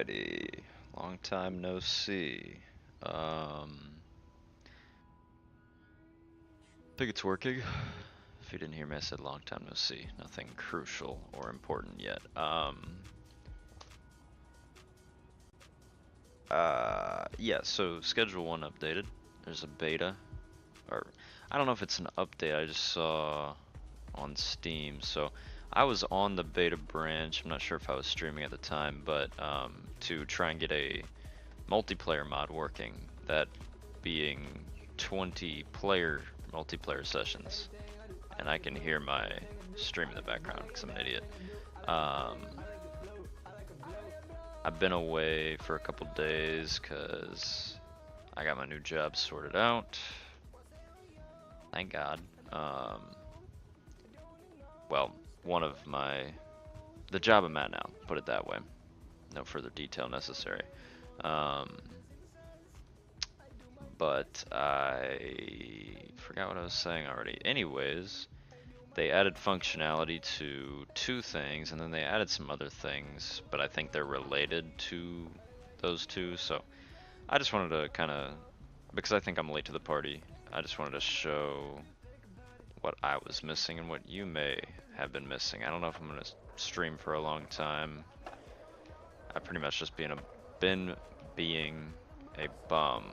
Alrighty, long time no see. Think it's working. If you didn't hear me, I said long time no see. Nothing crucial or important yet. Yeah, so Schedule 1 updated. There's a beta, or I don't know if it's an update, I just saw on Steam. So I was on the beta branch, I'm not sure if I was streaming at the time, but to try and get a multiplayer mod working, that being 20 player multiplayer sessions, and I can hear my stream in the background because I'm an idiot. I've been away for a couple days because I got my new job sorted out. Thank God. Well, the job I'm at now, put it that way. No further detail necessary. But I forgot what I was saying already. Anyways, they added functionality to 2 things, and then they added some other things, but I think they're related to those 2, so I just wanted to kind of, because I think I'm late to the party, I just wanted to show what I was missing and what you may have been missing. I don't know if I'm going to stream for a long time. I've pretty much just been being a bum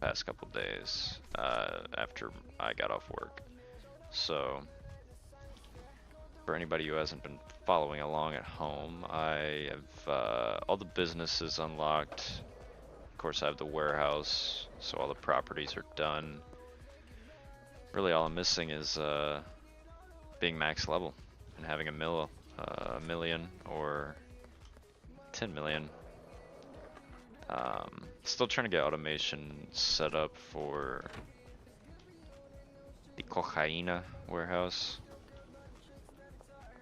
past couple days after I got off work. So for anybody who hasn't been following along at home, I have all the businesses unlocked. Of course, I have the warehouse, so all the properties are done. Really, all I'm missing is being max level and having a million or 10 million. Still trying to get automation set up for the Cocaina warehouse,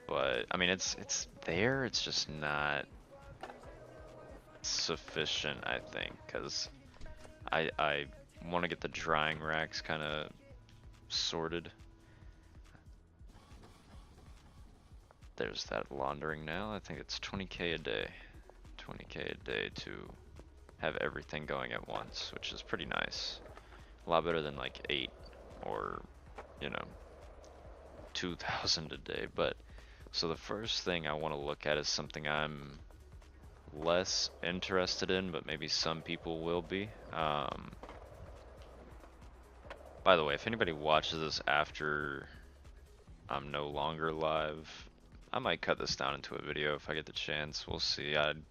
but I mean it's there. It's just not sufficient, I think, because I want to get the drying racks kind of sorted. There's that laundering now. I think it's 20k a day. 20k a day to have everything going at once, which is pretty nice. A lot better than like 8 or, you know, 2,000 a day. But so the first thing I want to look at is something I'm less interested in, but maybe some people will be. By the way, if anybody watches this after I'm no longer live, I might cut this down into a video if I get the chance. We'll see. I'd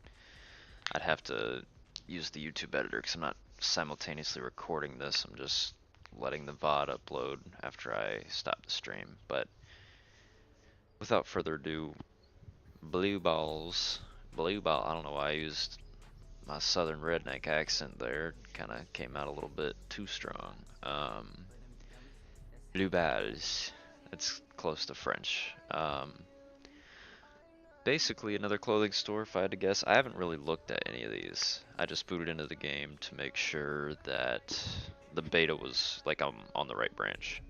have to use the YouTube editor because I'm not simultaneously recording this. I'm just letting the VOD upload after I stop the stream. But without further ado, blue balls. Blue ball. I don't know why I used my southern redneck accent there. Kind of came out a little bit too strong. Blue balls. It's close to French. Basically another clothing store if I had to guess. I haven't really looked at any of these. I just booted into the game to make sure that the beta was like I'm on the right branch.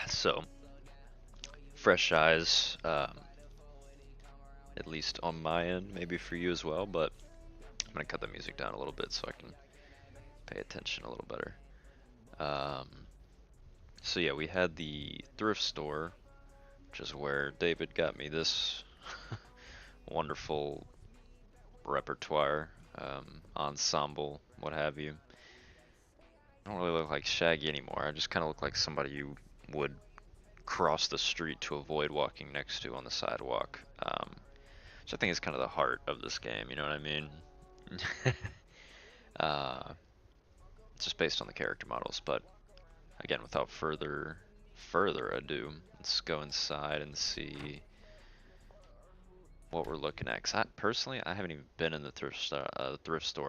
So, fresh eyes, at least on my end, maybe for you as well, but I'm gonna cut the music down a little bit so I can pay attention a little better. So yeah, we had the thrift store, which is where David got me this wonderful repertoire, ensemble, what have you. I don't really look like Shaggy anymore. I just kind of look like somebody you would cross the street to avoid walking next to on the sidewalk. Which I think is kind of the heart of this game, you know what I mean? It's just based on the character models, but again, without further ado, let's go inside and see what we're looking at. Cause personally, I haven't even been in the thrift store.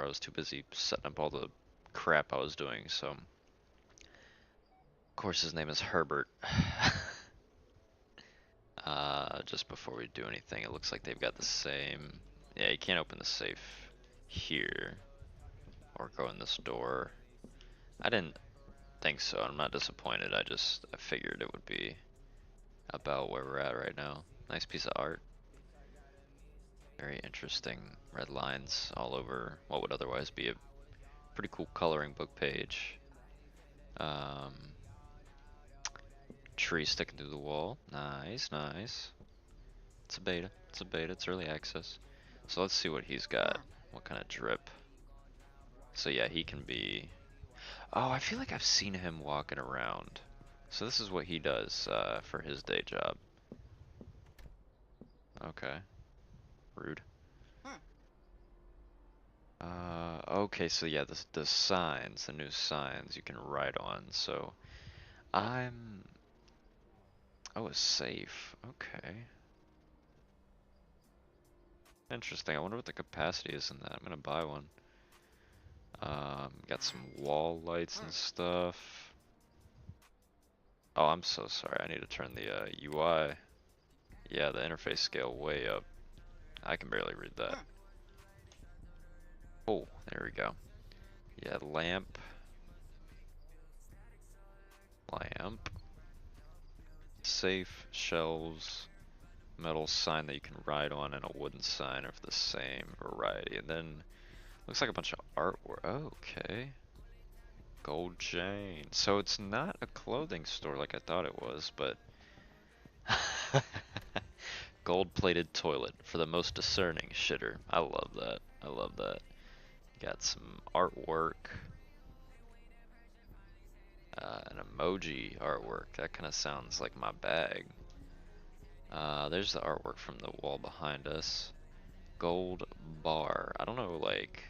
I was too busy setting up all the crap I was doing. So, of course, his name is Herbert. Just before we do anything, it looks like they've got the same. Yeah, you can't open the safe here or go in this door. I didn't think so. I'm not disappointed. I figured it would be about where we're at right now. Nice piece of art. Very interesting red lines all over what would otherwise be a pretty cool coloring book page. Tree sticking through the wall. Nice, nice. It's a beta. It's a beta. It's early access. So let's see what he's got. What kind of drip. So yeah, he can be... Oh, I feel like I've seen him walking around. So this is what he does for his day job. Okay. Rude. Okay, so yeah, the signs, the new signs you can write on. So I'm... Oh, a safe. Okay. Interesting. I wonder what the capacity is in that. I'm gonna buy one. Got some wall lights and stuff. Oh, I'm so sorry. I need to turn the UI. Yeah, the interface scale way up. I can barely read that. Oh, there we go. Yeah, lamp. Lamp. Safe, shelves, metal sign that you can ride on, and a wooden sign of the same variety. And then looks like a bunch of artwork. Oh, okay. Gold chain. So it's not a clothing store like I thought it was, but gold-plated toilet for the most discerning shitter. I love that. I love that. Got some artwork. An emoji artwork. That kind of sounds like my bag. There's the artwork from the wall behind us. Gold bar. I don't know, like,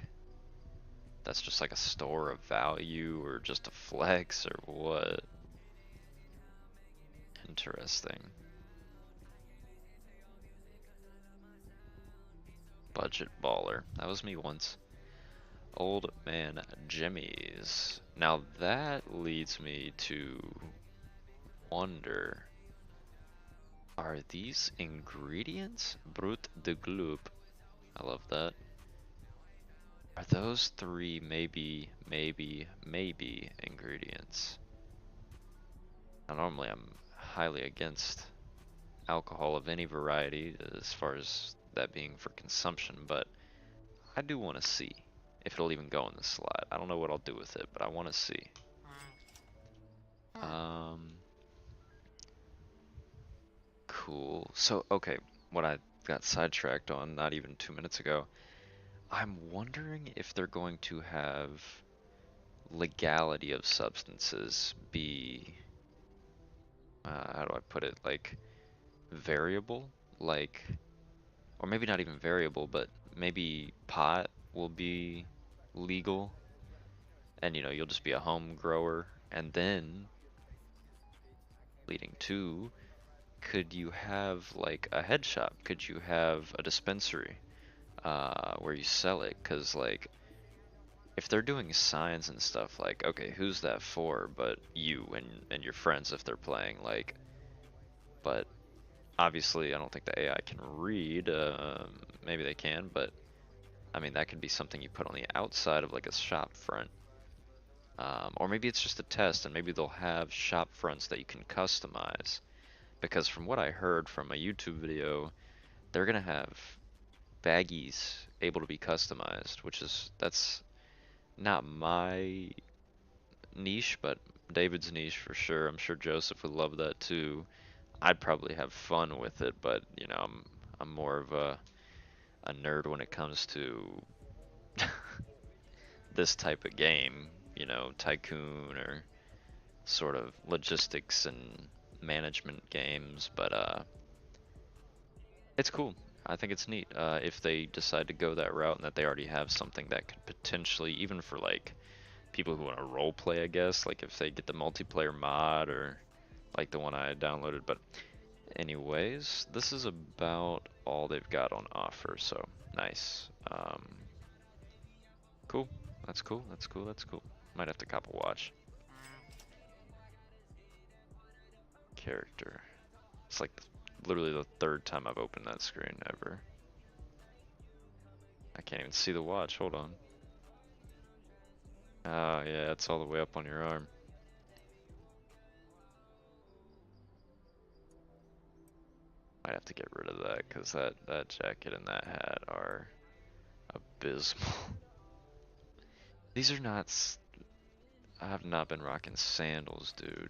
that's just like a store of value or just a flex or what. Interesting. Budget baller. That was me once. Old man Jimmy's. Now that leads me to wonder, are these ingredients? Brut de Gloop. I love that. Are those three maybe ingredients? Now normally I'm highly against alcohol of any variety as far as that being for consumption, but I do want to see if it'll even go in the slot. I don't know what I'll do with it, but I want to see. Cool. So, okay, what I got sidetracked on not even 2 minutes ago, I'm wondering if they're going to have legality of substances be, how do I put it, like, variable? Like, or maybe not even variable, but maybe pot will be legal, and you know, you'll just be a home grower, and then leading to, could you have like a head shop? Could you have a dispensary where you sell it? Because like, if they're doing signs and stuff, like, okay, who's that for but you and your friends if they're playing, like, but obviously I don't think the AI can read, maybe they can, but I mean, that could be something you put on the outside of like a shop front. Or maybe it's just a test and maybe they'll have shop fronts that you can customize. Because from what I heard from a YouTube video, they're gonna have baggies able to be customized, that's not my niche, but David's niche for sure. I'm sure Joseph would love that too. I'd probably have fun with it, but you know, I'm more of a nerd when it comes to this type of game, you know, tycoon or sort of logistics and management games, but it's cool. I think it's neat if they decide to go that route and that they already have something that could potentially, even for like people who want to role play, I guess, like if they get the multiplayer mod or like the one I downloaded. But anyways, this is about all they've got on offer, so nice. Cool. That's cool. That's cool. That's cool. Might have to cop a watch. Character. It's like literally the third time I've opened that screen ever. I can't even see the watch. Hold on. Oh yeah, it's all the way up on your arm. Might have to get rid of that because that jacket and that hat are abysmal. These are not. I have not been rocking sandals, dude.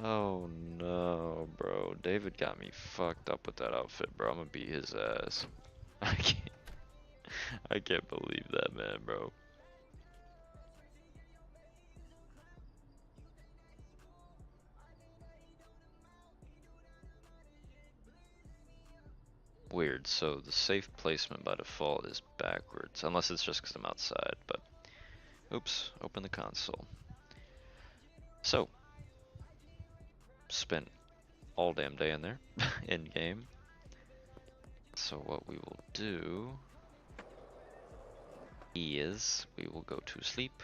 Oh no, bro. David got me fucked up with that outfit, bro. I'm gonna beat his ass. I can't believe that, man, bro. Weird. So the safe placement by default is backwards, unless it's just because I'm outside. But oops, open the console. So spent all damn day in there, in game. So what we will do is we will go to sleep.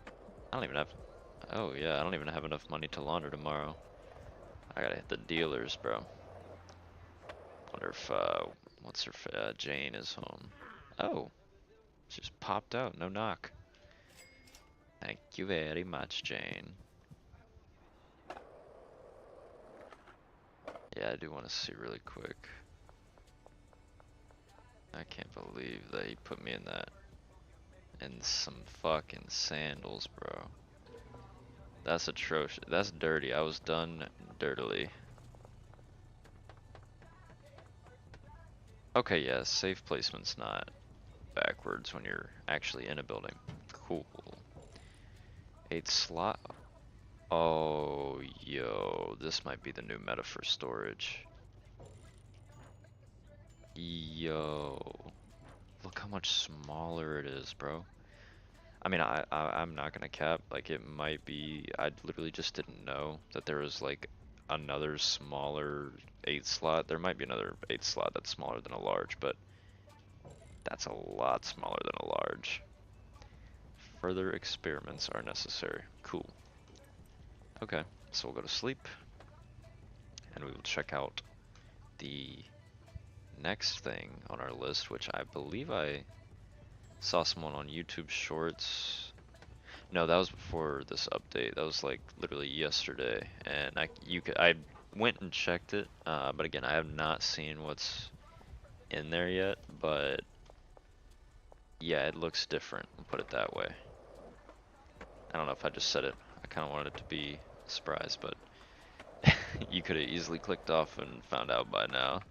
I don't even have. Oh yeah, I don't even have enough money to launder tomorrow. I gotta hit the dealers, bro. Wonder if what's her Jane is home. Oh, she just popped out, no knock. Thank you very much, Jane. Yeah, I do want to see really quick. I can't believe that he put me in that. In some fucking sandals, bro. That's atrocious. That's dirty. I was done dirtily. Okay, yeah, safe placement's not backwards when you're actually in a building. Cool. 8 slot. Oh, yo, this might be the new meta for storage. Yo, look how much smaller it is, bro. I mean, I'm not gonna cap, like it might be, I literally just didn't know that there was like another smaller 8 slot. There might be another 8 slot that's smaller than a large, but that's a lot smaller than a large. Further experiments are necessary. Cool. Okay, so we'll go to sleep, and we will check out the next thing on our list, which I believe I saw someone on YouTube Shorts. No, that was before this update. That was like literally yesterday, and I went and checked it, but again, I have not seen what's in there yet. But yeah, it looks different. I'll put it that way. I don't know if I just said it. I kind of wanted it to be a surprise, but you could have easily clicked off and found out by now.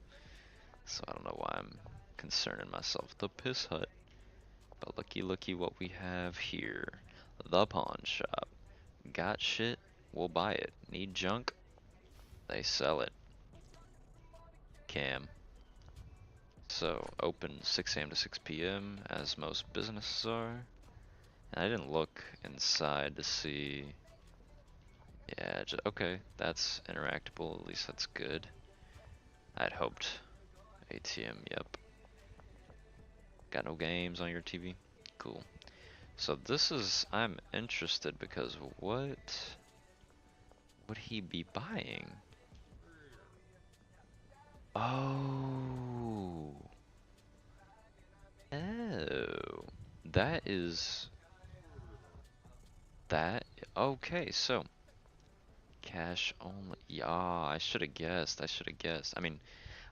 So I don't know why I'm concerning myself with the piss hut. But looky what we have here. The pawn shop. Got shit? We'll buy it. Need junk? They sell it. Cam. So open 6 a.m. to 6 p.m. as most businesses are. And I didn't look inside to see. Yeah, okay, that's interactable. At least that's good. I'd hoped. ATM, yep. Got no games on your TV? Cool. So this is, I'm interested because what would he be buying? Oh. Oh. That is, that, okay, so. Cash only, yeah, I should have guessed, I mean,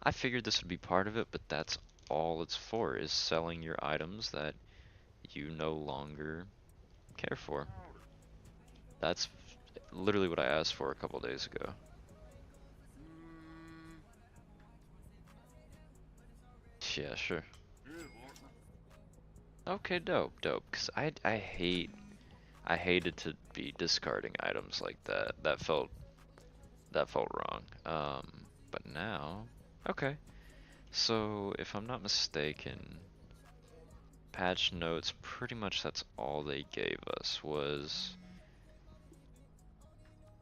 I figured this would be part of it, but that's all it's for, is selling your items that you no longer care for. That's literally what I asked for a couple days ago. Yeah, sure. Okay, dope. Cause I hated to be discarding items like that. That felt wrong. But now, okay. So if I'm not mistaken, patch notes, pretty much that's all they gave us was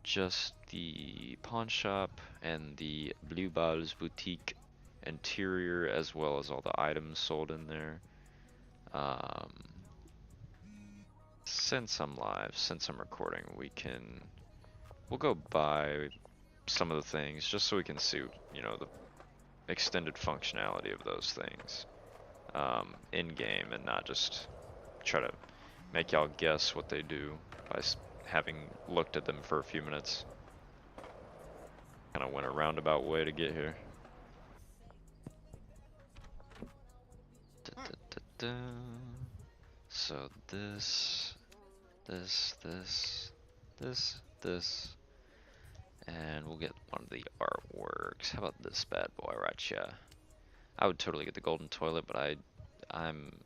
just the pawn shop and the Blue Balls boutique interior, as well as all the items sold in there. Um, since I'm live, since I'm recording, we'll go by some of the things just so we can see, you know, the extended functionality of those things in game, and not just try to make y'all guess what they do by having looked at them for a few minutes. Kind of went a roundabout way to get here. So this, and we'll get one of the artworks. How about this bad boy right here? I would totally get the golden toilet, but I'm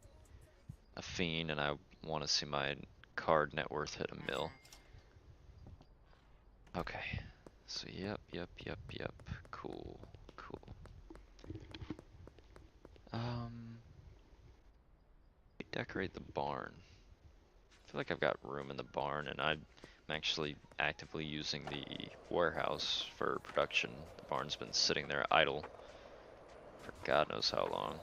a fiend and I want to see my card net worth hit a mil. Okay. So yep. Cool. Decorate the barn. I feel like I've got room in the barn, and I'm actually actively using the warehouse for production. The barn's been sitting there idle for God knows how long.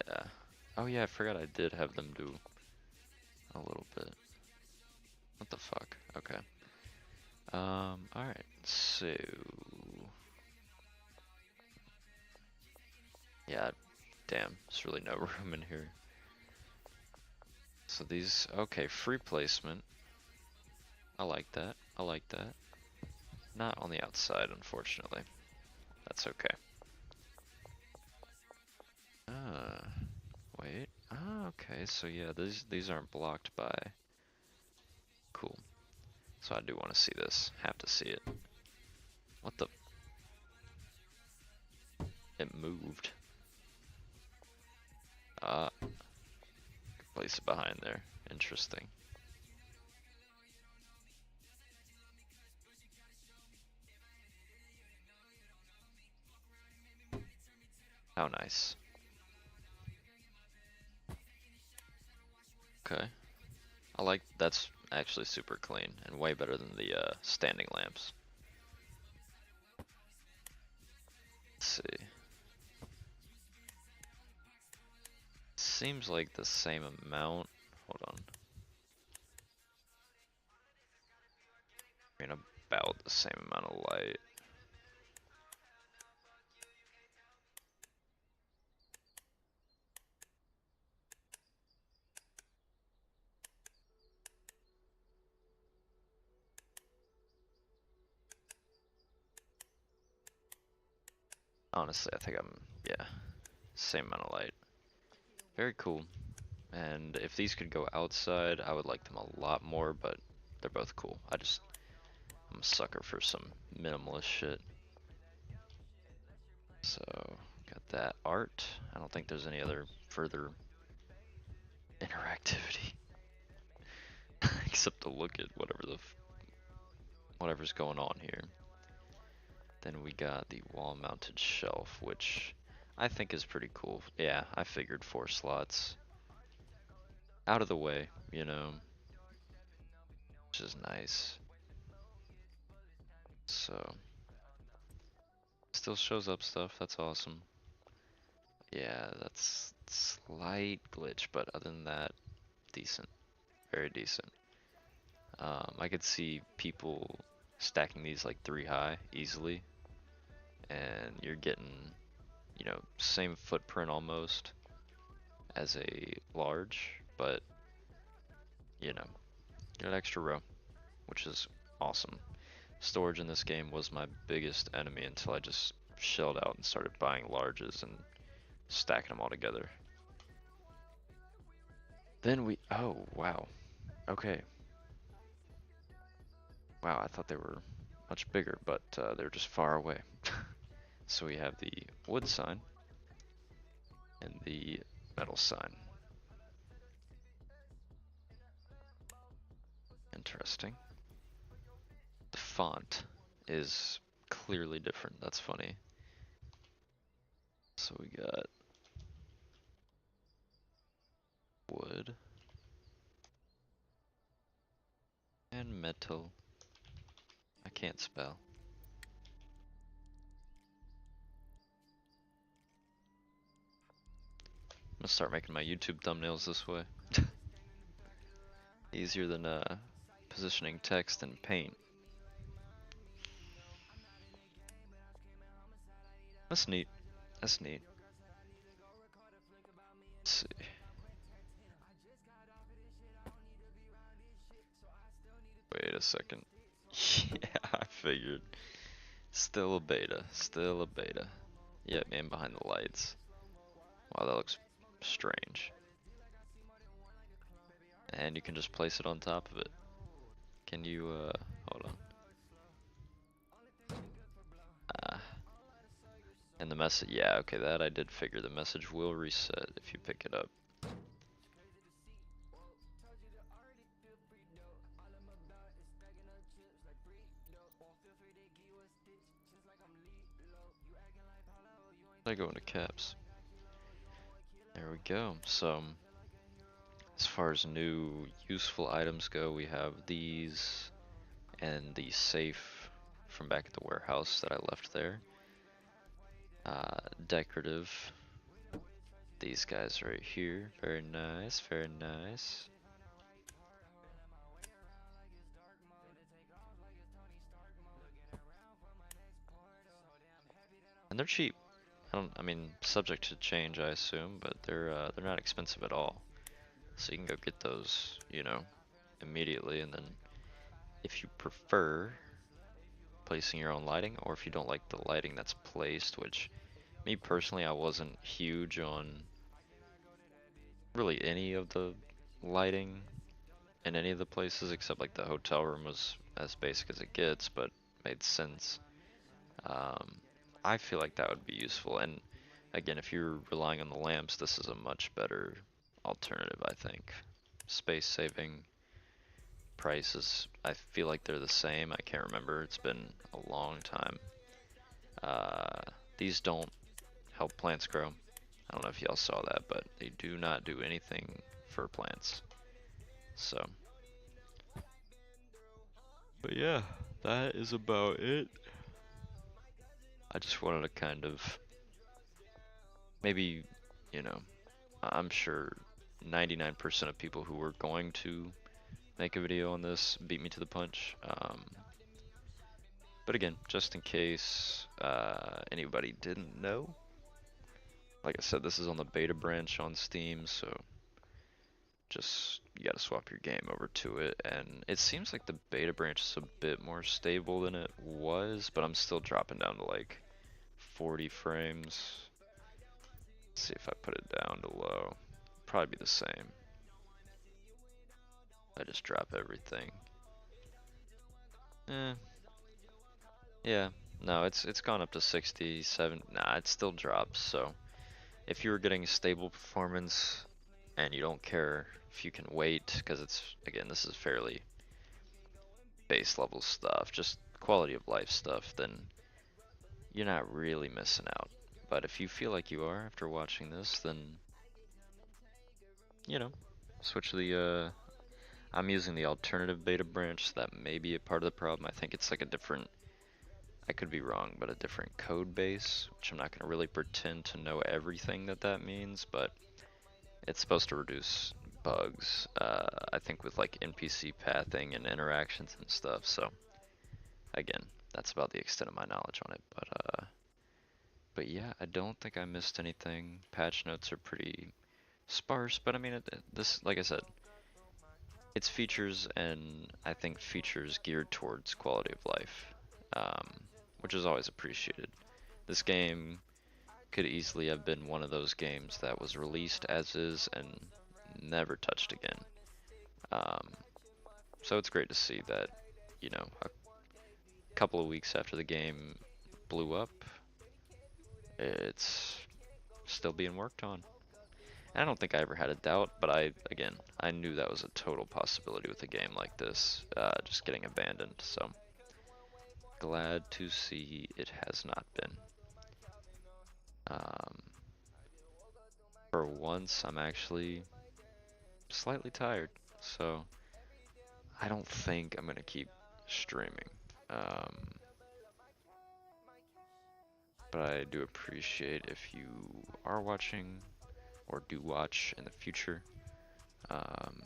Yeah. Oh yeah, I forgot I did have them do a little bit. What the fuck? Okay. Alright, so... Yeah, damn, there's really no room in here. So these, okay, free placement. I like that. Not on the outside, unfortunately. That's okay. Wait. Okay, so yeah, these aren't blocked by... Cool. So I do want to see this. Have to see it. What the... It moved. Place it behind there. Interesting. How nice. Okay. I like, that's actually super clean and way better than the standing lamps. Let's see. Seems like the same amount. Hold on. I mean, about the same amount of light. Honestly, I think yeah, same amount of light. Very cool. And if these could go outside, I would like them a lot more, but they're both cool. I'm a sucker for some minimalist shit. So, got that art. I don't think there's any other further interactivity. Except to look at whatever's going on here. Then we got the wall-mounted shelf, which I think is pretty cool. Yeah, I figured 4 slots. Out of the way, you know, which is nice. So, still shows up stuff, that's awesome. Yeah, that's slight glitch, but other than that, decent. Very decent. I could see people stacking these like 3 high easily, and you're getting, you know, same footprint almost as a large, but you know, get an extra row, which is awesome. Storage in this game was my biggest enemy until I just shelled out and started buying larges and stacking them all together. Then oh wow, okay. Wow, I thought they were much bigger, but they're just far away. So we have the wood sign and the metal sign. Interesting. The font is clearly different. That's funny. So we got wood and metal. I can't spell. I'm gonna start making my YouTube thumbnails this way. Easier than positioning text in paint. That's neat. That's neat. Let's see. Wait a second. Yeah, I figured. Still a beta. Still a beta. Yeah, man behind the lights. Wow, that looks strange. And you can just place it on top of it. Can you, hold on. Ah. And the message, yeah, okay, that I did figure. The message will reset if you pick it up. I go into caps. There we go. So, as far as new useful items go, we have these and the safe from back at the warehouse that I left there. Decorative. These guys right here. Very nice, very nice. And they're cheap. I mean, subject to change, I assume, but they're not expensive at all. So you can go get those, you know, immediately, and then if you prefer placing your own lighting, or if you don't like the lighting that's placed, which me personally, I wasn't huge on really any of the lighting in any of the places except like the hotel room was as basic as it gets, but made sense. Um, I feel like that would be useful, and again, if you're relying on the lamps, this is a much better alternative, I think. Space saving, prices, I feel like they're the same. I can't remember, it's been a long time. These don't help plants grow. I don't know if y'all saw that, but they do not do anything for plants. So, but yeah, that is about it. I just wanted to kind of maybe, you know, I'm sure 99% of people who were going to make a video on this beat me to the punch. But again, just in case anybody didn't know, like I said, this is on the beta branch on Steam, so just you gotta swap your game over to it. And it seems like the beta branch is a bit more stable than it was, but I'm still dropping down to like 40 frames. Let's see if I put it down to low. Probably be the same. I just drop everything. Eh, yeah, no, it's gone up to 67. Nah, it still drops. So if you were getting stable performance and you don't care if you can wait, because it's again this is fairly base level stuff, just quality of life stuff, then you're not really missing out. But if you feel like you are after watching this, then you know, switch the I'm using the alternative beta branch, so that may be a part of the problem. I think it's like a different, I could be wrong, but a different code base, which I'm not going to really pretend to know everything that that means, but it's supposed to reduce bugs, I think with like NPC pathing and interactions and stuff, so again, that's about the extent of my knowledge on it, but yeah, I don't think I missed anything. Patch notes are pretty sparse, but I mean, this, like I said, it's features, and I think features geared towards quality of life, um, which is always appreciated. This game could easily have been one of those games that was released as is and never touched again. Um, so it's great to see that, you know, a couple of weeks after the game blew up, it's still being worked on. I don't think I ever had a doubt, but again, I knew that was a total possibility with a game like this, just getting abandoned, so glad to see it has not been. Um, for once, I'm actually slightly tired, so I don't think I'm gonna keep streaming. But I do appreciate if you are watching or do watch in the future. Um,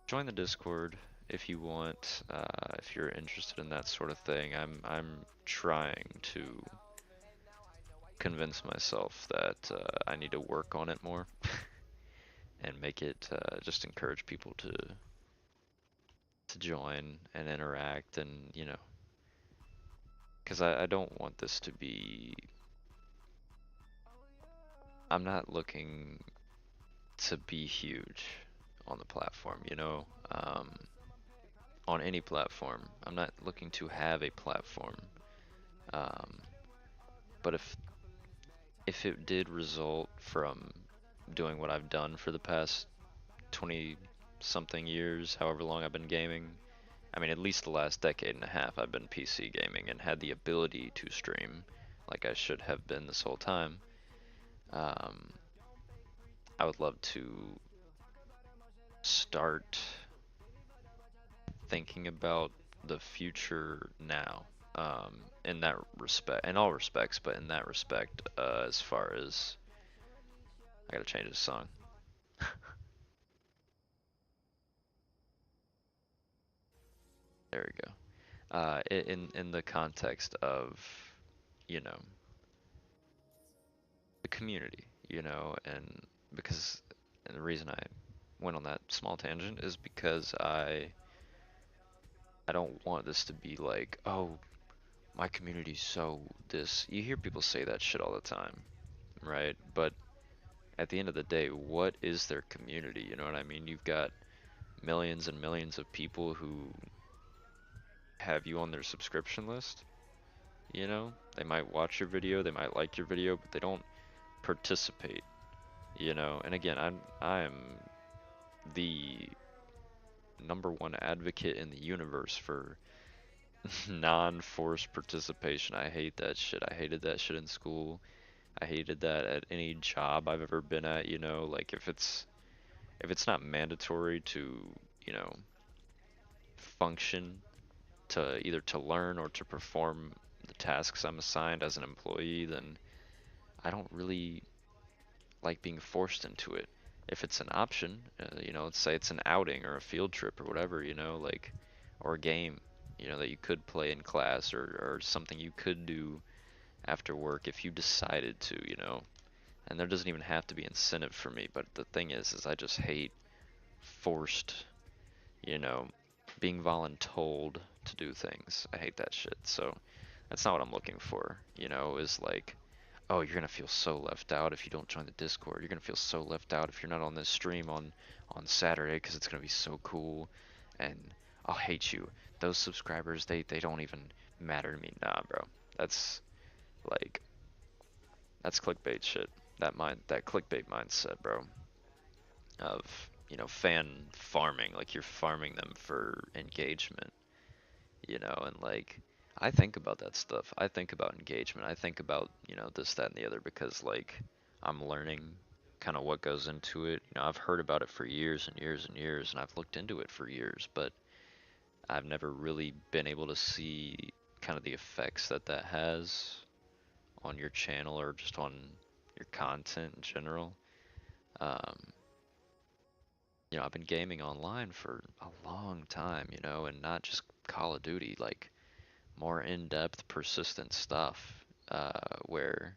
join the Discord if you want, if you're interested in that sort of thing. I'm trying to convince myself that I need to work on it more and make it just encourage people to to join and interact and, because I don't want this to be, I'm not looking to be huge on the platform, on any platform. I'm not looking to have a platform. Um, but if it did result from doing what I've done for the past 20 something years, however long I've been gaming, I mean, at least the last decade and a half, I've been PC gaming and had the ability to stream like I should have been this whole time. Um, I would love to start thinking about the future now. In that respect, in all respects, but in that respect, as far as I gotta change this song. There we go. In the context of, you know, the community, and because and the reason I went on that small tangent is because I don't want this to be like, oh, my community's so this. You hear people say that shit all the time, right? But at the end of the day, what is their community? You know what I mean? You've got millions and millions of people who have you on their subscription list. They might watch your video, they might like your video, but they don't participate. And again, I am the number one advocate in the universe for non-forced participation. I hate that shit. I hated that shit in school. I hated that at any job I've ever been at, like if it's not mandatory to, you know, function to either to learn or to perform the tasks I'm assigned as an employee, then I don't really like being forced into it. If it's an option, let's say it's an outing or a field trip or whatever, like, or a game, that you could play in class or something you could do after work if you decided to, and there doesn't even have to be incentive for me, but the thing is I just hate forced, you know, being voluntold to do things. I hate that shit. So that's not what I'm looking for, is like, oh, you're gonna feel so left out if you don't join the Discord. You're gonna feel so left out if you're not on this stream on Saturday because it's gonna be so cool, and I'll hate you. Those subscribers, they don't even matter to me. Nah, bro. That's like that's clickbait shit. That clickbait mindset, bro. Of fan farming, like you're farming them for engagement, and like I think about that stuff. I think about engagement. I think about, this, that, and the other because like I'm learning kind of what goes into it. I've heard about it for years and years and years, and I've looked into it for years, but I've never really been able to see kind of the effects that has on your channel or just on your content in general. Um, I've been gaming online for a long time, and not just Call of Duty, like more in-depth, persistent stuff, where,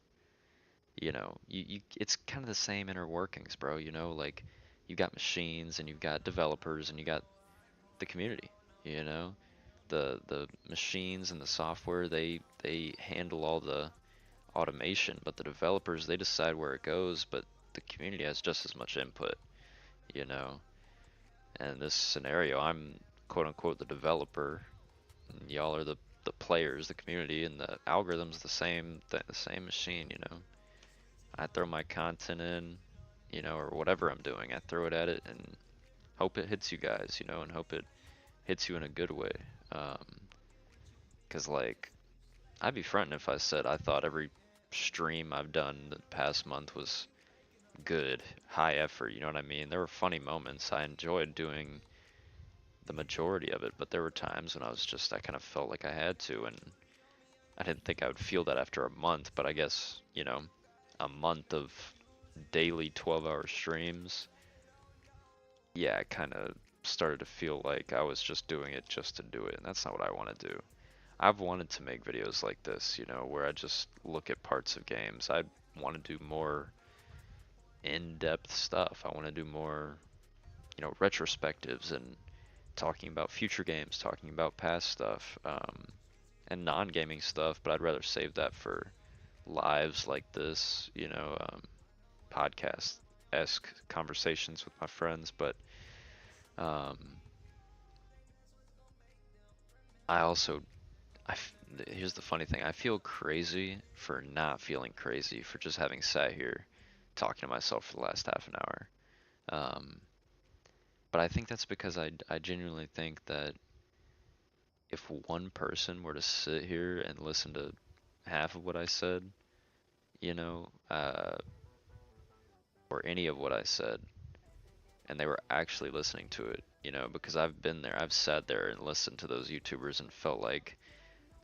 it's kind of the same inner workings, bro, like you got machines and you've got developers and you got the community, you know, the machines and the software, they handle all the automation, but the developers, they decide where it goes, but the community has just as much input, you know. And in this scenario, I'm quote unquote the developer, and y'all are the players, the community, and the algorithm's the same machine, I throw my content in, or whatever I'm doing, I throw it at it and hope it hits you guys, and hope it hits you in a good way. 'Cause like, I'd be fronting if I said I thought every stream I've done the past month was good, high effort, you know what I mean? There were funny moments. I enjoyed doing the majority of it, but there were times when I kind of felt like I had to, and I didn't think I would feel that after a month, but I guess, a month of daily 12-hour streams, yeah, I kind of started to feel like I was just doing it just to do it, and that's not what I want to do. I've wanted to make videos like this, where I just look at parts of games. I want to do more in-depth stuff. I want to do more, retrospectives and talking about future games, talking about past stuff, and non-gaming stuff, but I'd rather save that for lives like this, podcast-esque conversations with my friends. But um, I also, here's the funny thing, I feel crazy for not feeling crazy for just having sat here talking to myself for the last half an hour. Um, but I think that's because I genuinely think that if one person were to sit here and listen to half of what I said, you know, or any of what I said, and they were actually listening to it, because I've been there, I've sat there and listened to those YouTubers and felt like,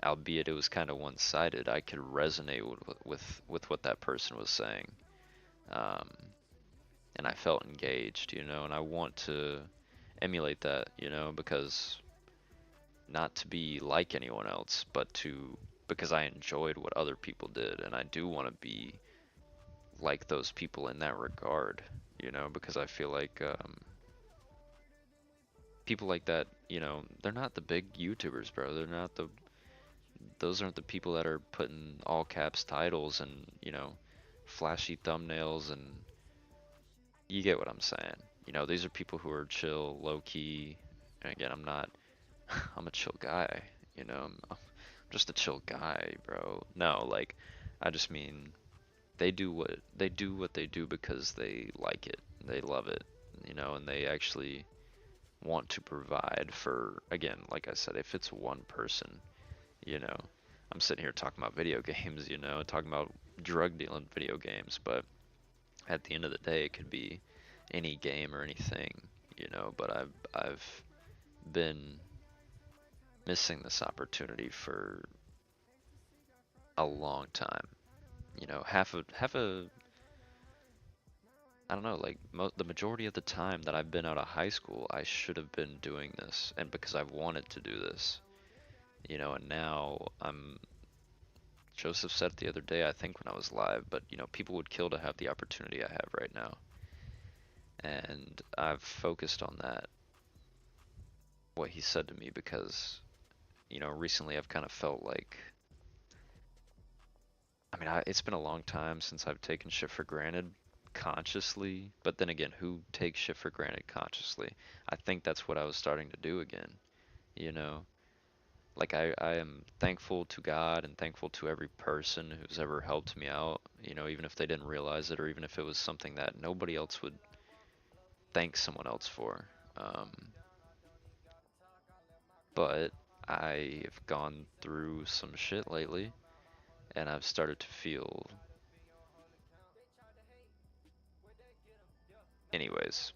albeit it was kind of one-sided, I could resonate with what that person was saying, um, and I felt engaged, and I want to emulate that, because not to be like anyone else, but because I enjoyed what other people did, and I do want to be like those people in that regard, because I feel like people like that, they're not the big YouTubers, bro. Those aren't the people that are putting all caps titles and, flashy thumbnails, and you get what I'm saying. These are people who are chill, low key. And again, I'm a chill guy, I'm just a chill guy, bro. No, like, I just mean they do what they do because they like it, they love it, and they actually want to provide for, again, like I said, if it's one person, you know, I'm sitting here talking about video games, talking about drug dealing video games, but at the end of the day, it could be any game or anything, but I've been missing this opportunity for a long time. Half a I don't know, like the majority of the time that I've been out of high school, I should have been doing this, and because I've wanted to do this, and now Joseph said it the other day, I think when I was live, but people would kill to have the opportunity I have right now, and I've focused on that, what he said to me, because recently I've kind of felt like, I mean, it's been a long time since I've taken shit for granted consciously, but then again, who takes shit for granted consciously? I think that's what I was starting to do again, you know? Like, I am thankful to God and thankful to every person who's ever helped me out, even if they didn't realize it, or even if it was something that nobody else would thank someone else for. Um, but I have gone through some shit lately, and I've started to feel, anyways,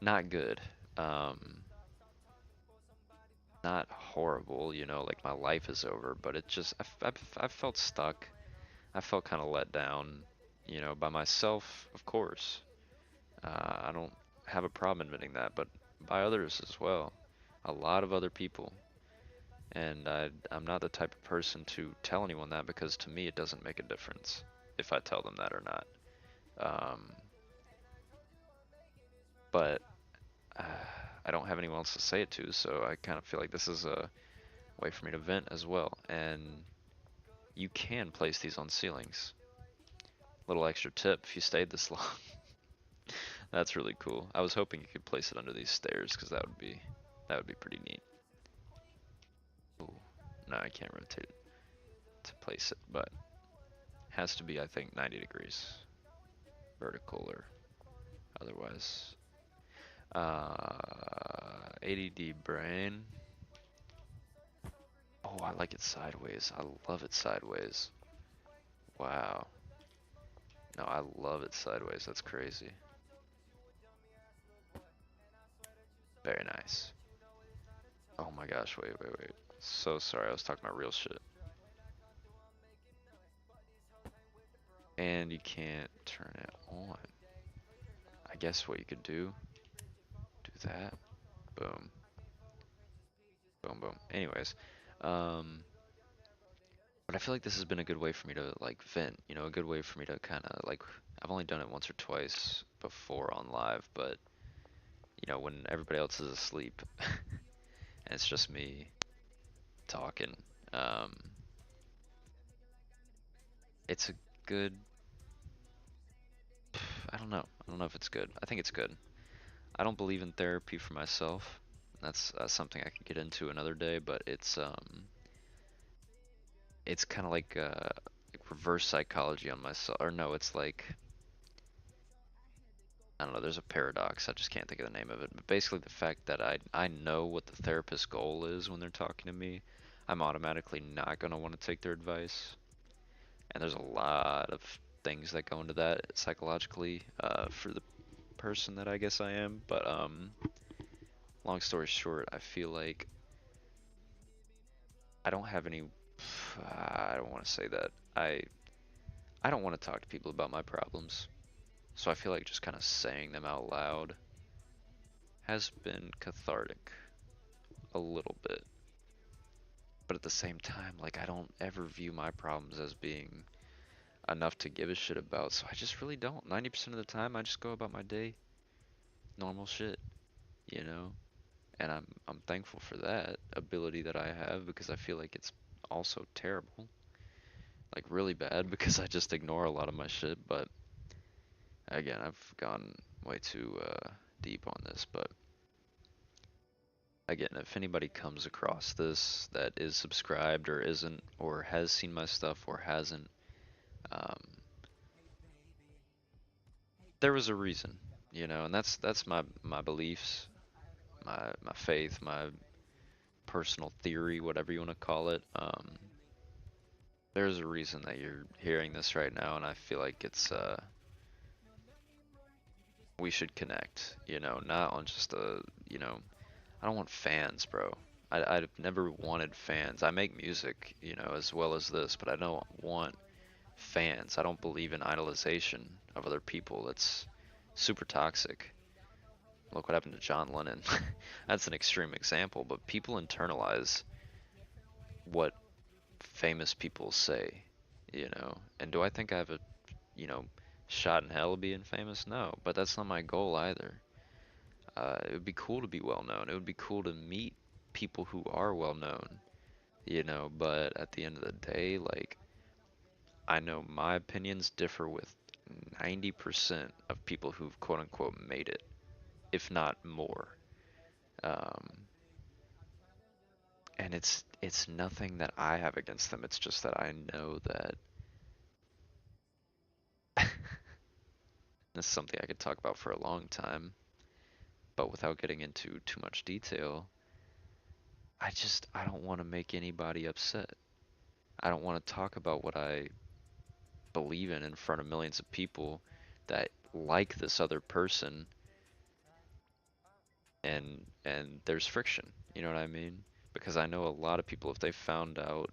not good. Um, Not horrible, like my life is over, but it just, I've felt stuck. I felt kind of let down, by myself, of course. I don't have a problem admitting that, but by others as well. A lot of other people. And I'm not the type of person to tell anyone that, because to me it doesn't make a difference if I tell them that or not. Um, but uh, I don't have anyone else to say it to, so I kind of feel like this is a way for me to vent as well. And you can place these on ceilings. Little extra tip if you stayed this long. That's really cool. I was hoping you could place it under these stairs, because that would be pretty neat. Ooh, no, I can't rotate it to place it, but has to be, I think, 90 degrees vertical or otherwise. ADD brain. Oh, I like it sideways. I love it sideways. Wow. No, I love it sideways. That's crazy. Very nice. Oh my gosh, wait. So sorry, I was talking about real shit. And you can't turn it on. I guess what you could do that. Boom. Boom, boom. Anyways, um, but I feel like this has been a good way for me to like vent, a good way for me to kind of like, I've only done it once or twice before on live, but when everybody else is asleep and it's just me talking. Um, it's a good, I don't know. I don't know if it's good. I think it's good. I don't believe in therapy for myself. That's something I could get into another day, but it's kind of like reverse psychology on myself. Or no, it's like I don't know. There's a paradox. I just can't think of the name of it. But basically, the fact that I know what the therapist's goal is when they're talking to me, I'm automatically not gonna want to take their advice. And there's a lot of things that go into that psychologically for the person that I guess I am. But long story short, I feel like I don't have any. I don't want to say that. I don't want to talk to people about my problems. So I feel like just kind of saying them out loud has been cathartic a little bit. But at the same time, like I don't ever view my problems as being enough to give a shit about. So I just really don't. 90% of the time, I just go about my day, normal shit, you know. And I'm thankful for that ability that I have because I feel like it's also terrible, like really bad because I just ignore a lot of my shit. But again, I've gone way too deep on this. But again, if anybody comes across this that is subscribed or isn't, or has seen my stuff or hasn't, um, there was a reason, and that's my beliefs, my faith, my personal theory, whatever you want to call it. There's a reason that you're hearing this right now, and I feel like it's we should connect, not on just I don't want fans, bro. I've never wanted fans. I make music, as well as this, but I don't want fans. I don't believe in idolization of other people. It's super toxic. Look what happened to John Lennon. That's an extreme example, but people internalize what famous people say, And do I think I have a, you know, shot in hell being famous? No, but that's not my goal either. It would be cool to be well known. It would be cool to meet people who are well known, but at the end of the day, like, I know my opinions differ with 90% of people who've quote unquote made it, if not more. Um, and it's nothing that I have against them. It's just that I know that this is something I could talk about for a long time, but without getting into too much detail, I don't want to make anybody upset. I don't want to talk about what I believe in front of millions of people that like this other person and there's friction. You know what I mean? Because I know a lot of people if they found out,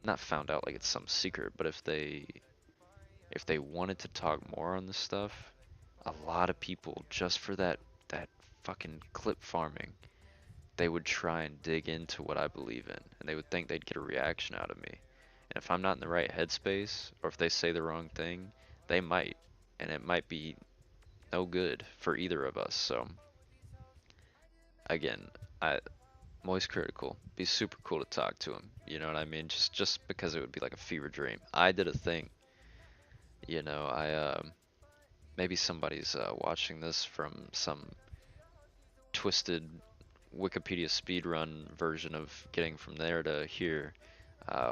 not found out like it's some secret, but if they wanted to talk more on this stuff, a lot of people just for that fucking clip farming, they would try and dig into what I believe in, and they would think they'd get a reaction out of me. And if I'm not in the right headspace, or if they say the wrong thing, they might, and it might be no good for either of us. So again, I Moist Critical, be super cool to talk to him. You know what I mean? Just because it would be like a fever dream. I did a thing, I maybe somebody's watching this from some twisted Wikipedia speedrun version of getting from there to here.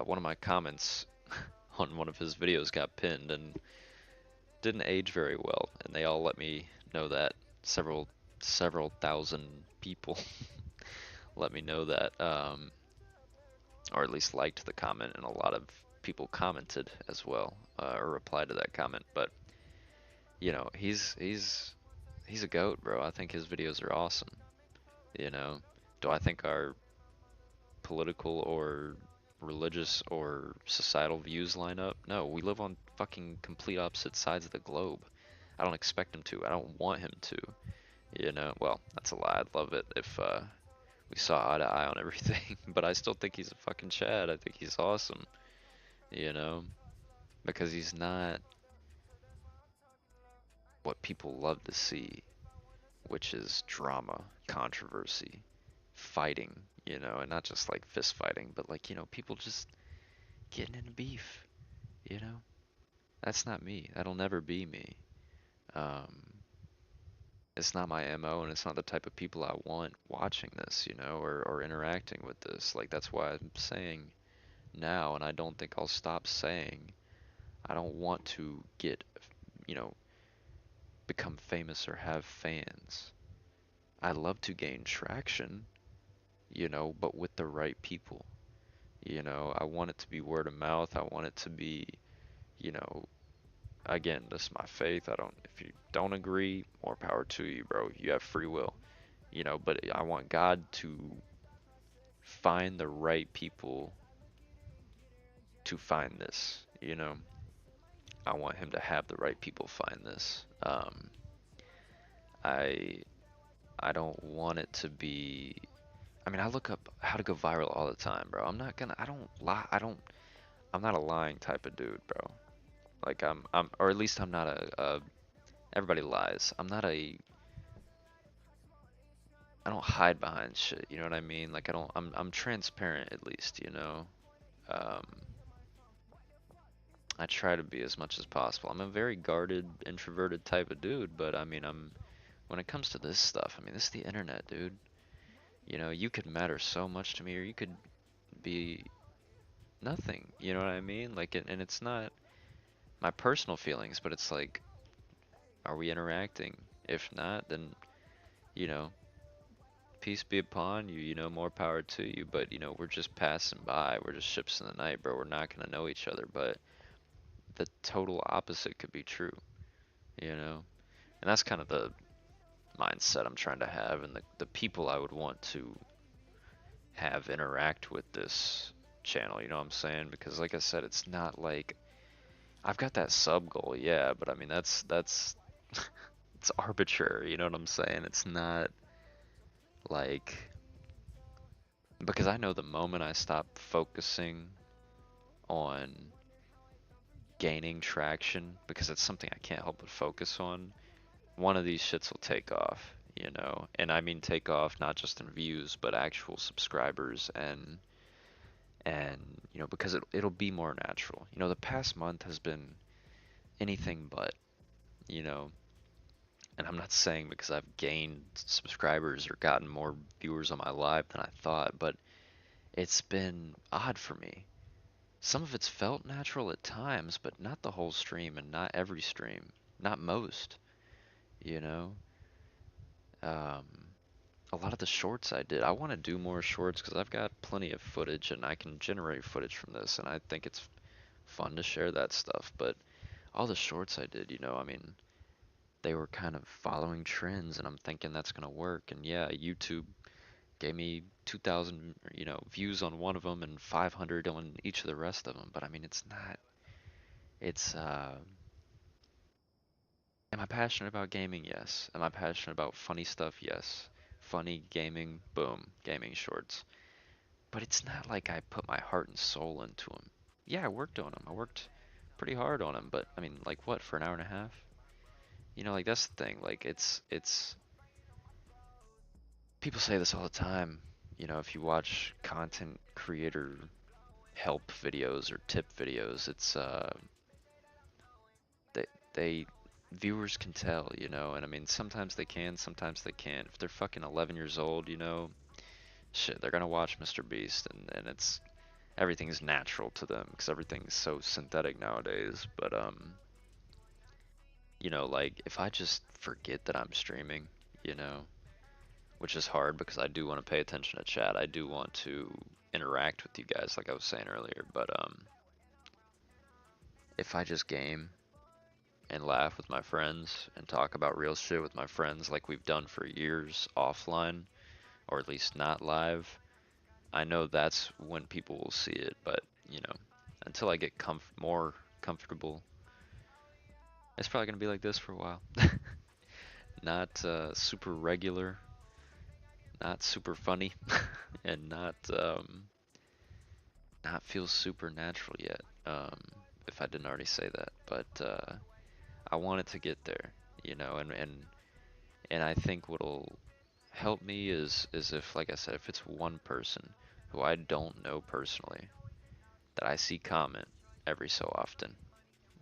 One of my comments on one of his videos got pinned and didn't age very well, and they all let me know that. Several thousand people let me know that, or at least liked the comment, and a lot of people commented as well, or replied to that comment. But he's a goat, bro. I think his videos are awesome. You know, do I think our political or religious or societal views line up? No, we live on fucking complete opposite sides of the globe. I don't expect him to. I don't want him to. Well, that's a lie. I'd love it if we saw eye to eye on everything. But I still think he's a fucking Chad. I think he's awesome. You know, because he's not what people love to see. which is drama, controversy, fighting, and not just like fist fighting, but like, people just getting into beef, you know? That's not me. That'll never be me. Um, it's not my MO, and it's not the type of people I want watching this, or interacting with this. Like, that's why I'm saying now, and I don't think I'll stop saying, I don't want to you know, become famous or have fans. I love to gain traction, but with the right people. I want it to be word of mouth. I want it to be, you know, again, this is my faith. If you don't agree, more power to you, bro. You have free will, but I want God to find the right people to find this, I want him to have the right people find this. I I don't want it to be. I mean, I look up how to go viral all the time, bro. I don't lie. I'm not a lying type of dude, bro. Like or at least I'm not everybody lies. I don't hide behind shit, you know what I mean? Like I'm transparent at least, Um, I try to be as much as possible. I'm a very guarded, introverted type of dude, but I mean, when it comes to this stuff, I mean, this is the internet, dude. You could matter so much to me, or you could be nothing, you know what I mean? Like, and it's not my personal feelings, but it's like, are we interacting? If not, then, you know, peace be upon you, more power to you, but, we're just passing by. We're just ships in the night, bro. We're not gonna know each other, but the total opposite could be true, you know? And that's kind of the mindset I'm trying to have, and the people I would want to have interact with this channel, you know what I'm saying? Because like I said, it's not like I've got that sub goal, yeah, but I mean that's it's arbitrary, you know what I'm saying? It's not like because I know the moment I stop focusing on gaining traction because it's something I can't help but focus on, one of these shits will take off, And I mean take off not just in views, but actual subscribers and because it'll be more natural. The past month has been anything but, you know, and I'm not saying because I've gained subscribers or gotten more viewers on my live than I thought, but it's been odd for me. Some of it's felt natural at times, but not the whole stream and not every stream, not most, you know. Um, a lot of the shorts I did, I want to do more shorts because I've got plenty of footage and I can generate footage from this, and I think it's fun to share that stuff. But all the shorts I did, I mean, they were kind of following trends, and I'm thinking that's gonna work. And yeah, YouTube gave me 2,000, views on one of them and 500 on each of the rest of them. But I mean, it's not. It's Am I passionate about gaming? Yes. Am I passionate about funny stuff? Yes. Funny gaming, boom, gaming shorts. But it's not like I put my heart and soul into them. Yeah, I worked on them. I worked pretty hard on them, but I mean, like what, for an hour and a half? Like that's the thing. Like it's people say this all the time. If you watch content creator help videos or tip videos, it's they they viewers can tell, and I mean sometimes they can, sometimes they can't. If they're fucking 11 years old, shit, they're gonna watch Mr. Beast, and it's everything's natural to them because everything's so synthetic nowadays. But like if I just forget that I'm streaming, you know, which is hard because I do want to pay attention to chat. I do want to interact with you guys, like I was saying earlier. But if I just game and laugh with my friends and talk about real shit with my friends, like we've done for years offline, or at least not live, I know that's when people will see it. But until I get more comfortable, it's probably gonna be like this for a while. Not super regular, not super funny, and not feel super natural yet. If I didn't already say that, but I want it to get there, and And I think what'll help me is if, like I said, if it's one person who I don't know personally that I see comment every so often.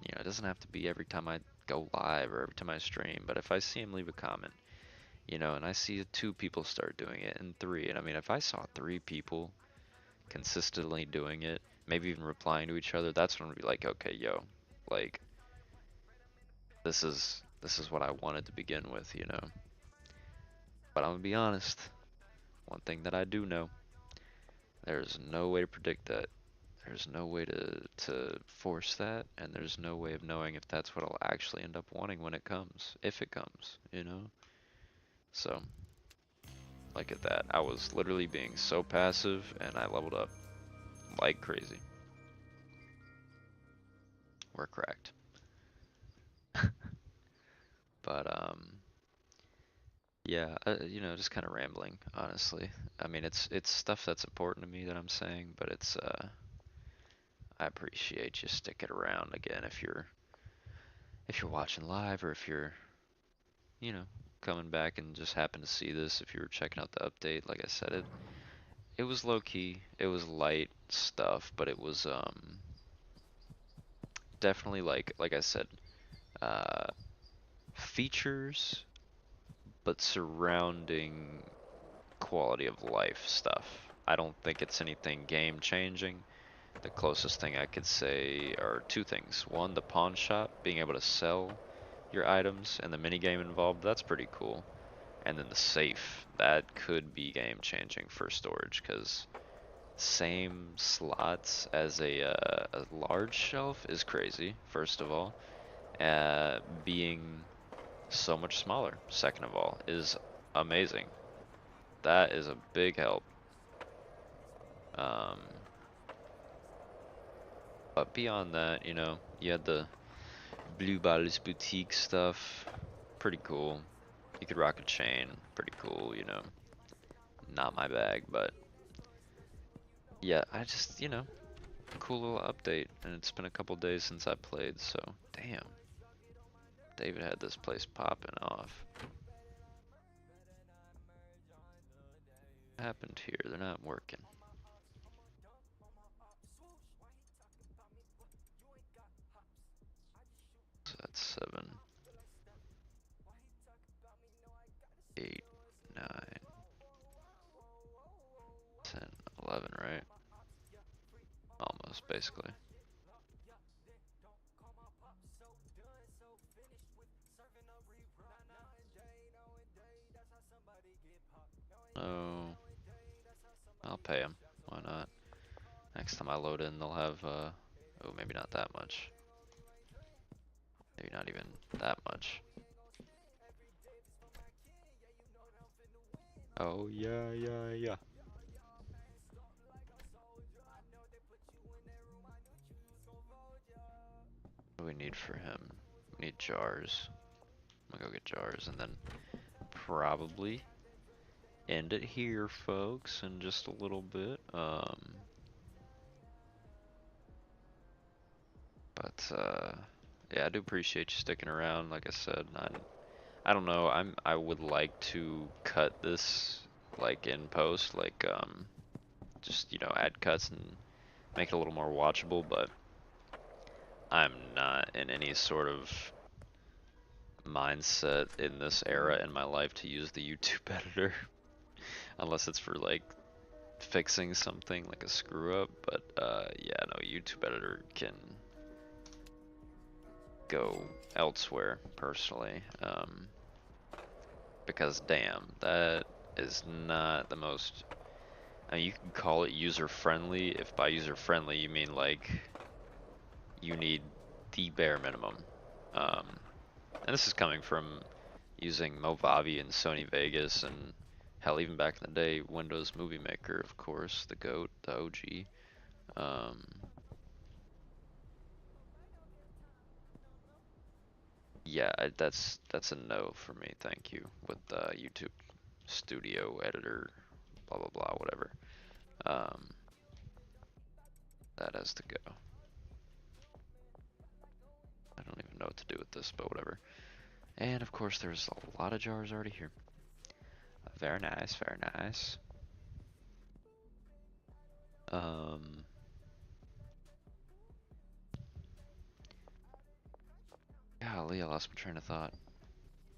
You know, it doesn't have to be every time I go live or every time I stream, but if I see him leave a comment, you know, and I see two people start doing it and three, and I mean, if I saw three people consistently doing it, maybe even replying to each other, that's when I'd be like, okay, yo, like this is what I wanted to begin with, you know. But I'm gonna be honest, one thing that I do know, there's no way to predict that. There's no way to force that, and there's no way of knowing if that's what I'll actually end up wanting when it comes, if it comes, you know? So, look at that. I was literally being so passive, and I leveled up like crazy. We're cracked. But, yeah, you know, just kind of rambling, honestly. I mean, it's stuff that's important to me that I'm saying, but I appreciate you sticking around again if you're watching live or if you're, you know, coming back and just happen to see this. If you were checking out the update, like I said, it was low key, it was light stuff, but it was definitely like I said, uh, features, but surrounding quality of life stuff. I don't think it's anything game changing. The closest thing I could say are two things. One, the pawn shop, being able to sell your items and the mini game involved, that's pretty cool. And then the safe, that could be game changing for storage, because same slots as a large shelf is crazy, first of all. Being so much smaller, second of all, is amazing. That is a big help. Um, but beyond that, you know, you had the Blue Bottles Boutique stuff, pretty cool. You could rock a chain, pretty cool, you know. Not my bag, but yeah, I just, you know, cool little update, and it's been a couple days since I played, so damn. David had this place popping off. What happened here? They're not working. So that's 7, 8, 9, 10, 11, right? Almost, basically. Oh, I'll pay them. Why not? Next time I load in, they'll have, oh, maybe not that much. Maybe not even that much. Oh, yeah, yeah, yeah. What do we need for him? We need jars. I'm gonna go get jars and then probably end it here, folks, in just a little bit. But yeah, I do appreciate you sticking around. Like I said, I don't know. I would like to cut this like in post, like just you know add cuts and make it a little more watchable. But I'm not in any sort of mindset in this era in my life to use the YouTube editor, unless it's for like fixing something like a screw up. But yeah, no, YouTube editor can go elsewhere personally. Because damn, that is not the most. I mean, you can call it user friendly if by user friendly you mean like you need the bare minimum. Um, and this is coming from using Movavi and Sony Vegas and hell, even back in the day, Windows Movie Maker, of course, the GOAT, the OG. Um, yeah, that's a no for me. Thank you. With YouTube Studio Editor, blah blah blah, whatever. Um, that has to go. I don't even know what to do with this, but whatever. And of course, there's a lot of jars already here. Very nice, very nice. Um, Golly, I lost my train of thought.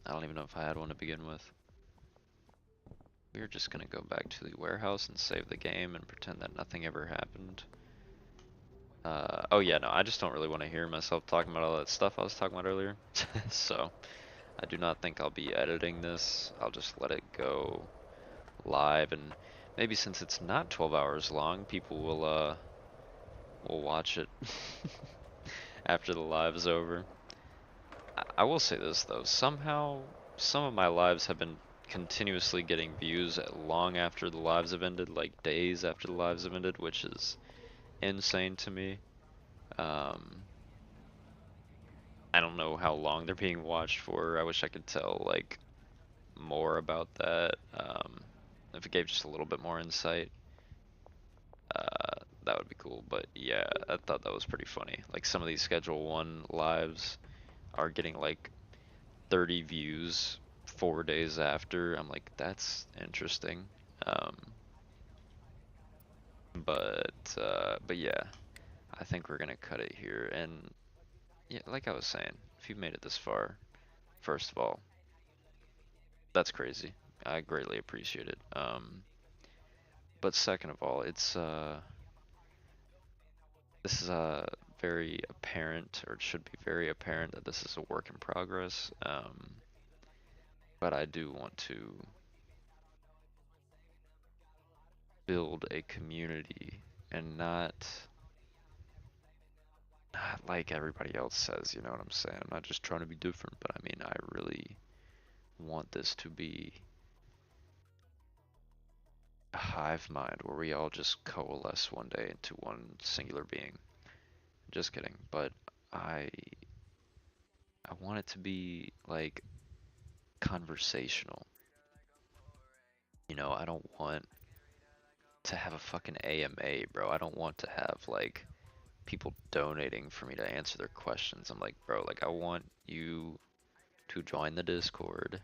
I don't even know if I had one to begin with. We're just gonna go back to the warehouse and save the game and pretend that nothing ever happened. Oh yeah, no, I just don't really want to hear myself talking about all that stuff I was talking about earlier. So, I do not think I'll be editing this. I'll just let it go live, and maybe since it's not 12 hours long, people will watch it after the live's over. I will say this though, somehow some of my lives have been continuously getting views long after the lives have ended, like days after the lives have ended, which is insane to me. Um, I don't know how long they're being watched for. I wish I could tell like more about that. If it gave just a little bit more insight, that would be cool. But yeah, I thought that was pretty funny. Like some of these Schedule 1 lives are getting like 30 views 4 days after. I'm like, that's interesting. Um, but yeah, I think we're gonna cut it here. And yeah, like I was saying, if you've made it this far, first of all, that's crazy. I greatly appreciate it. But second of all, this is very apparent, or it should be very apparent that this is a work in progress. But I do want to build a community and not like everybody else says, you know what I'm saying? I'm not just trying to be different, but I mean, I really want this to be a hive mind where we all just coalesce one day into one singular being. Just kidding, but I I want it to be like conversational. You know, I don't want to have a fucking AMA, bro. I don't want to have like people donating for me to answer their questions. I'm like, bro, like I want you to join the Discord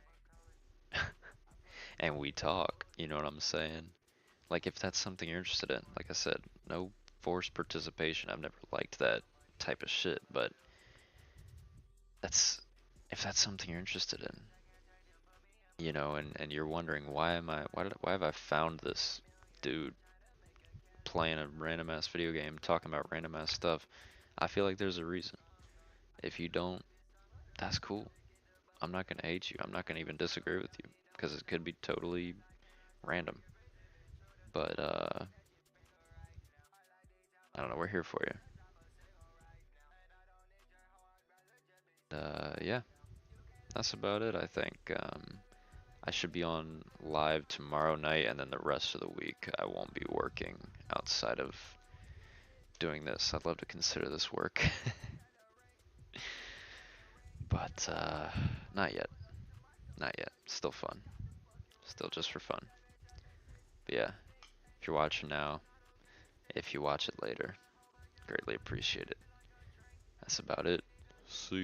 and we talk. You know what I'm saying? Like if that's something you're interested in, like I said, no forced participation. I've never liked that type of shit, but that's if that's something you're interested in, you know, and you're wondering why have I found this dude playing a random ass video game, talking about random ass stuff. I feel like there's a reason. If you don't, that's cool. I'm not gonna hate you. I'm not gonna even disagree with you because it could be totally random. But I don't know. We're here for you. Yeah, that's about it. I think I should be on live tomorrow night, and then the rest of the week I won't be working outside of doing this. I'd love to consider this work, but not yet. Not yet. Still fun. Still just for fun. But yeah, if you're watching now, if you watch it later, greatly appreciate it. That's about it. See ya.